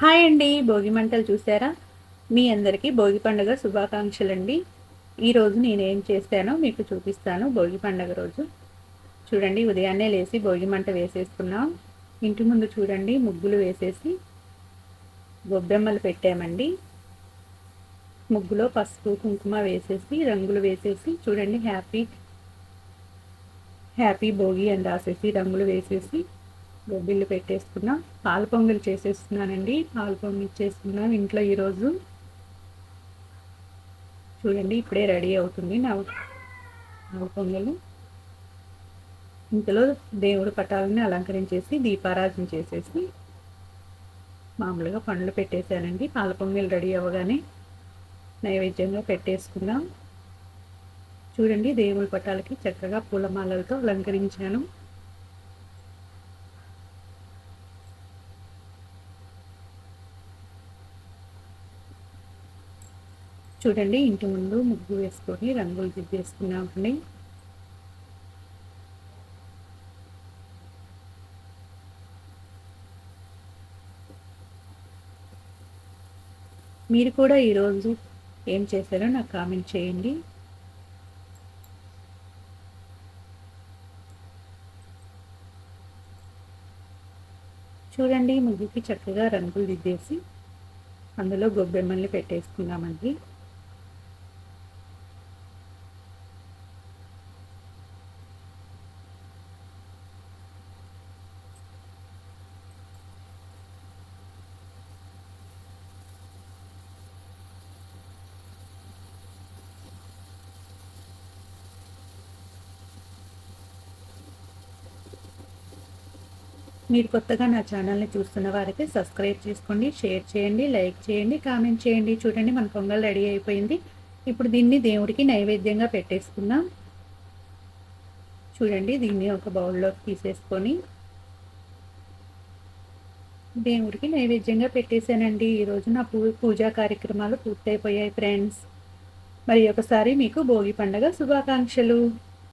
Hi అండి. భోగి మంటలు చూసారా? మీ అందరికీ భోగి పండుగ శుభాకాంక్షలండి. ఈరోజు నేనేం చేశానో మీకు చూపిస్తాను భోగి పండుగ రోజు. చూడండి, ఉదయాన్నే లేసి భోగి మంట వేసేసుకున్నాం. ఇంటి ముందు చూడండి ముగ్గులు వేసేసి గొబ్బెమ్మలు పెట్టామండి. ముగ్గులో పసుపు కుంకుమ వేసేసి రంగులు వేసేసి చూడండి హ్యాపీ భోగి అని రాసేసి రంగులు వేసేసి గొబ్బిళ్ళు పెట్టేసుకున్నాం. పాల పొంగల్ చేసేస్తున్నానండి. పాల పొంగల్ చేసుకున్నాం ఇంట్లో ఈరోజు. చూడండి, ఇప్పుడే రెడీ అవుతుంది నా పాల పొంగల్. ఇంతలో దేవుడి పటాలని అలంకరించేసి దీపారాధన చేసేసి మామూలుగా పండ్లు పెట్టేశానండి. పాల పొంగల్ రెడీ అవ్వగానే నైవేద్యంగా పెట్టేసుకున్నాం. చూడండి, దేవుడి పటాలకి చక్కగా పూలమాలలతో అలంకరించాను. చూడండి, ఇంటి ముందు ముగ్గు వేసుకొని రంగులు దిద్దేసుకున్నామండి. మీరు కూడా ఈరోజు ఏం చేశారో నాకు కామెంట్ చేయండి. చూడండి, ముగ్గుకి చక్కగా రంగులు దిద్దేసి అందులో గొబ్బెమ్మల్ని పెట్టేసుకున్నామండి. మీరు కొత్తగా నా ఛానల్ని చూస్తున్న వారైతే సబ్స్క్రైబ్ చేసుకోండి, షేర్ చేయండి, లైక్ చేయండి, కామెంట్ చేయండి. చూడండి, మన పొంగల్ రెడీ అయిపోయింది. ఇప్పుడు దీన్ని దేవుడికి నైవేద్యంగా పెట్టేసుకుందాం. చూడండి, దీన్ని ఒక బౌల్లోకి తీసేసుకొని దేవుడికి నైవేద్యంగా పెట్టేశానండి. ఈరోజు నా పూజా కార్యక్రమాలు పూర్తయిపోయాయి ఫ్రెండ్స్. మరి ఒకసారి మీకు భోగి పండుగ శుభాకాంక్షలు.